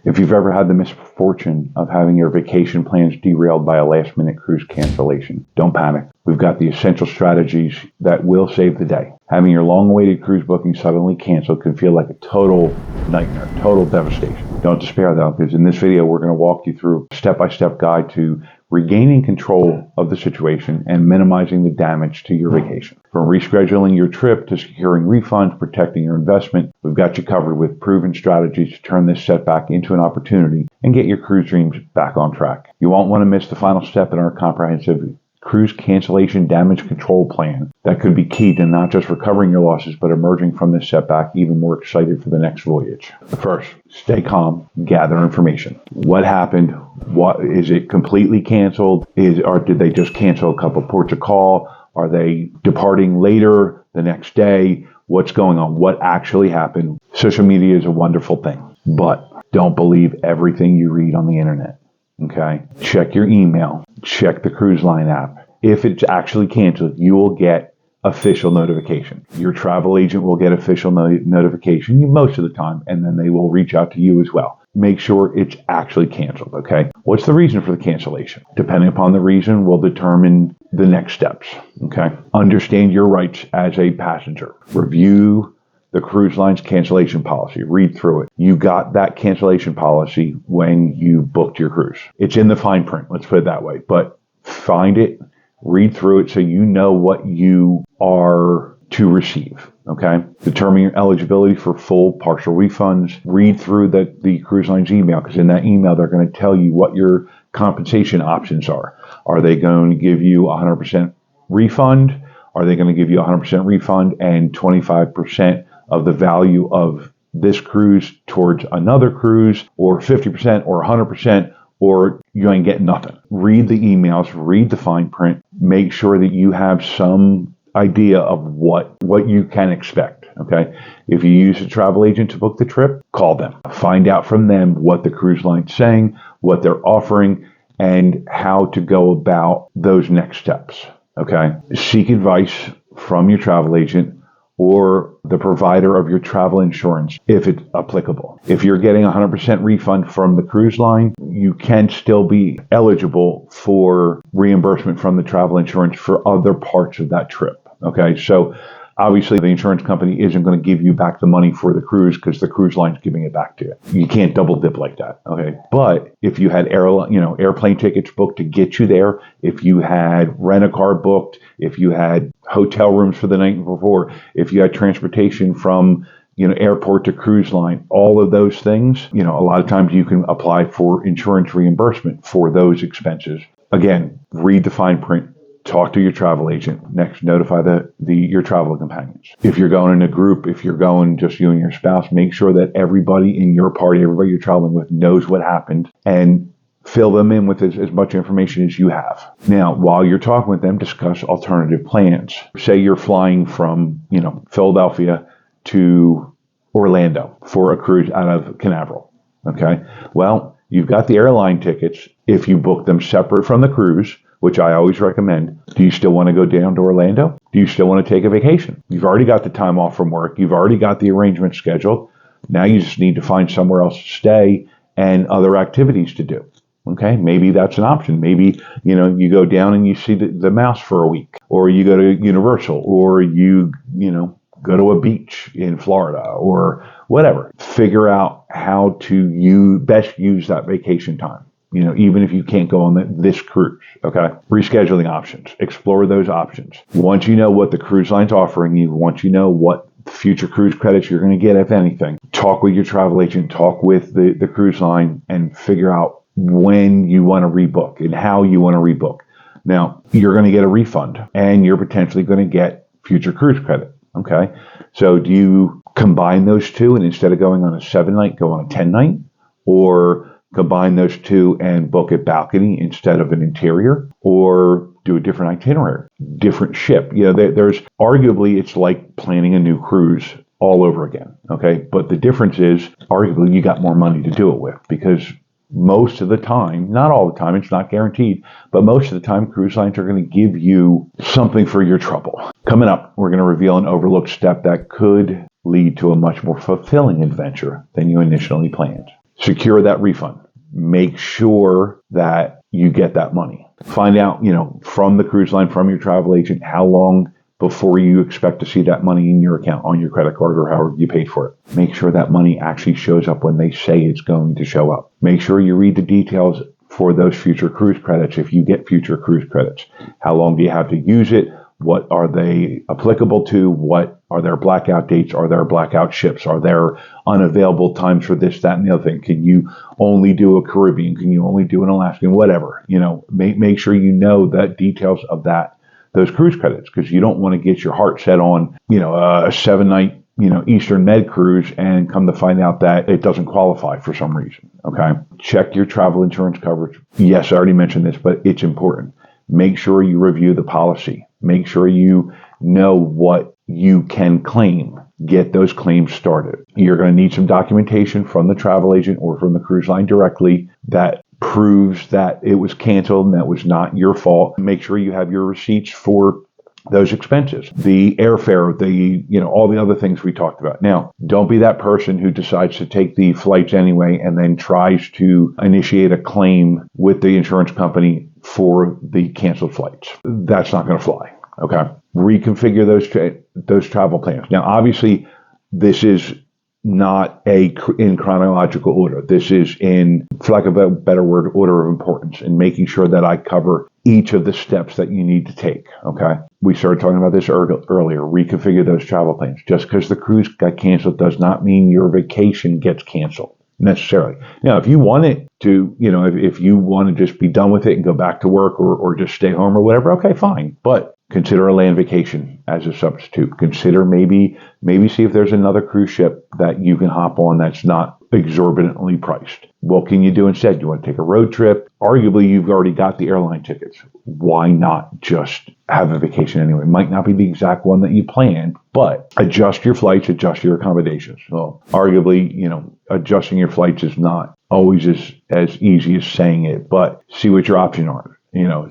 If you've ever had the misfortune of having your vacation plans derailed by a last-minute cruise cancellation, don't panic. We've got the essential strategies that will save the day. Having your long-awaited cruise booking suddenly canceled can feel like a total nightmare, total devastation. Don't despair though, because in this video we're going to walk you through a step-by-step guide to regaining control of the situation and minimizing the damage to your vacation. From rescheduling your trip to securing refunds, protecting your investment, we've got you covered with proven strategies to turn this setback into an opportunity and get your cruise dreams back on track. You won't want to miss the final step in our comprehensive cruise cancellation damage control plan that could be key to not just recovering your losses, but emerging from this setback even more excited for the next voyage. First, stay calm, gather information. What happened? What is it completely canceled? Or did they just cancel a couple ports of call? Are they departing later the next day? What's going on? What actually happened? Social media is a wonderful thing, but don't believe everything you read on the internet. Okay? Check your email. Check the cruise line app. If it's actually canceled, you will get official notification. Your travel agent will get official notification most of the time, and then they will reach out to you as well. Make sure it's actually canceled, okay? What's the reason for the cancellation? Depending upon the reason will determine the next steps, okay? Understand your rights as a passenger. Review the cruise line's cancellation policy. Read through it. You got that cancellation policy when you booked your cruise. It's in the fine print, let's put it that way. But find it, read through it so you know what you are to receive, okay? Determine your eligibility for full, partial refunds. Read through the cruise line's email, because in that email, they're going to tell you what your compensation options are. Are they going to give you 100% refund? Are they going to give you 100% refund and 25% of the value of this cruise towards another cruise, or 50% or 100%, or you ain't getting nothing? Read the emails, read the fine print, make sure that you have some idea of what you can expect, okay? If you use a travel agent to book the trip, call them. Find out from them what the cruise line's saying, what they're offering, and how to go about those next steps, okay? Seek advice from your travel agent or the provider of your travel insurance, if it's applicable. If you're getting 100% refund from the cruise line, you can still be eligible for reimbursement from the travel insurance for other parts of that trip, okay? So obviously the insurance company isn't going to give you back the money for the cruise because the cruise line's giving it back to you. You can't double dip like that, okay? But if you had airplane tickets booked to get you there, if you had rent-a-car booked, if you had hotel rooms for the night before, if you had transportation from airport to cruise line, all of those things, a lot of times you can apply for insurance reimbursement for those expenses. Again, read the fine print. Talk to your travel agent. Next, notify your travel companions. If you're going in a group, if you're going just you and your spouse, make sure that everybody in your party, everybody you're traveling with, knows what happened, and fill them in with as much information as you have. Now, while you're talking with them, discuss alternative plans. Say you're flying from, Philadelphia to Orlando for a cruise out of Canaveral. Okay. Well, you've got the airline tickets. If you book them separate from the cruise, which I always recommend, do you still want to go down to Orlando? Do you still want to take a vacation? You've already got the time off from work. You've already got the arrangement scheduled. Now you just need to find somewhere else to stay and other activities to do. Okay, maybe that's an option. Maybe, you go down and you see the mouse for a week, or you go to Universal, or you go to a beach in Florida, or whatever. Figure out how to best use that vacation time. Even if you can't go on this cruise, okay? Rescheduling options. Explore those options. Once you know what the cruise line's offering you, once you know what future cruise credits you're going to get, if anything, talk with your travel agent, talk with the cruise line, and figure out when you want to rebook and how you want to rebook. Now, you're going to get a refund, and you're potentially going to get future cruise credit, okay? So do you combine those two, and instead of going on a 7-night, go on a 10-night? Or combine those two and book a balcony instead of an interior, or do a different itinerary, different ship? There's arguably, it's like planning a new cruise all over again, okay? But the difference is, arguably, you got more money to do it with, because most of the time, not all the time, it's not guaranteed, but most of the time, cruise lines are going to give you something for your trouble. Coming up, we're going to reveal an overlooked step that could lead to a much more fulfilling adventure than you initially planned. secure that refund. Make sure that you get that money. Find out, from the cruise line, from your travel agent, how long before you expect to see that money in your account, on your credit card, or however you paid for it. Make sure that money actually shows up when they say it's going to show up. Make sure you read the details for those future cruise credits if you get future cruise credits. How long do you have to use it? What are they applicable to? What are their blackout dates? Are there blackout ships? Are there unavailable times for this, that, and the other thing? Can you only do a Caribbean? Can you only do an Alaskan? Whatever. Make sure you know the details of those cruise credits, because you don't want to get your heart set on, a 7-night, Eastern Med cruise and come to find out that it doesn't qualify for some reason. Okay. Check your travel insurance coverage. Yes, I already mentioned this, but it's important. Make sure you review the policy. Make sure you know what you can claim. Get those claims started. You're going to need some documentation from the travel agent or from the cruise line directly that proves that it was canceled and that was not your fault. Make sure you have your receipts for those expenses, the airfare, all the other things we talked about. Now, don't be that person who decides to take the flights anyway and then tries to initiate a claim with the insurance company for the canceled flights. That's not going to fly. Okay. Reconfigure those travel plans. Now, obviously, this is not in chronological order. This is in, for lack of a better word, order of importance, and making sure that I cover each of the steps that you need to take. Okay. We started talking about this earlier. Reconfigure those travel plans. Just because the cruise got canceled does not mean your vacation gets canceled necessarily. Now, if you want it to, if you want to just be done with it and go back to work or just stay home or whatever, okay, fine. But consider a land vacation as a substitute. Consider maybe see if there's another cruise ship that you can hop on that's not exorbitantly priced. What can you do instead? You want to take a road trip? Arguably, you've already got the airline tickets. Why not just have a vacation anyway? It might not be the exact one that you planned, but adjust your flights, adjust your accommodations. Well, arguably, adjusting your flights is not always as easy as saying it, but see what your options are.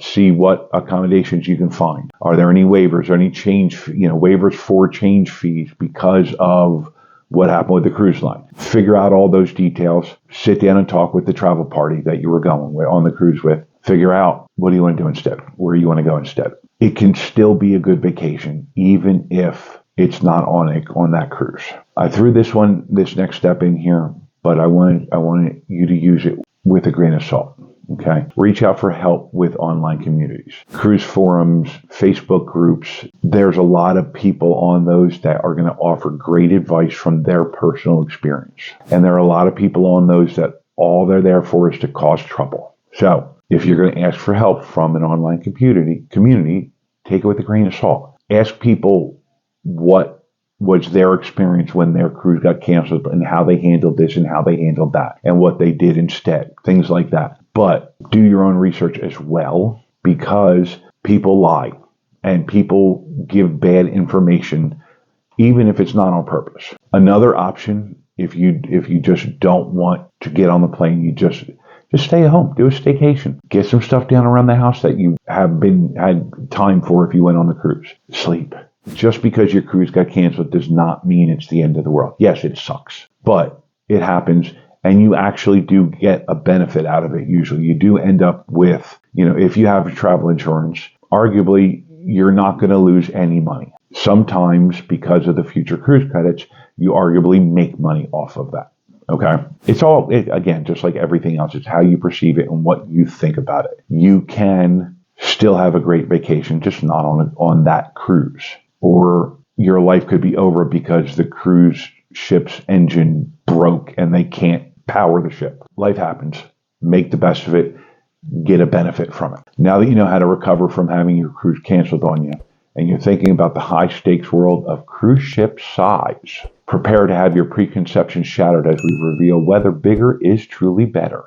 See what accommodations you can find. Are there any waivers or any waivers for change fees because of what happened with the cruise line? Figure out all those details. Sit down and talk with the travel party that you were going with, on the cruise with. Figure out, what do you want to do instead? Where do you want to go instead? It can still be a good vacation, even if it's not on that cruise. I threw this next step in here, but I wanted you to use it with a grain of salt. Okay. Reach out for help with online communities, cruise forums, Facebook groups. There's a lot of people on those that are going to offer great advice from their personal experience. And there are a lot of people on those that all they're there for is to cause trouble. So if you're going to ask for help from an online community, take it with a grain of salt. Ask people what was their experience when their cruise got canceled and how they handled this and how they handled that and what they did instead, things like that. But do your own research as well, because people lie and people give bad information, even if it's not on purpose. Another option, if you just don't want to get on the plane, you just stay at home, do a staycation, get some stuff done around the house that you had time for if you went on the cruise. Sleep. Just because your cruise got canceled does not mean it's the end of the world. Yes, it sucks, but it happens, and you actually do get a benefit out of it. Usually you do end up with, if you have travel insurance, arguably you're not going to lose any money. Sometimes because of the future cruise credits, you arguably make money off of that. Okay. It's all, again, just like everything else, it's how you perceive it and what you think about it. You can still have a great vacation, just not on that cruise. Or your life could be over because the cruise ship's engine broke and they can't power the ship. Life happens. Make the best of it. Get a benefit from it. Now that you know how to recover from having your cruise canceled on you, and you're thinking about the high stakes world of cruise ship size, prepare to have your preconceptions shattered as we reveal whether bigger is truly better.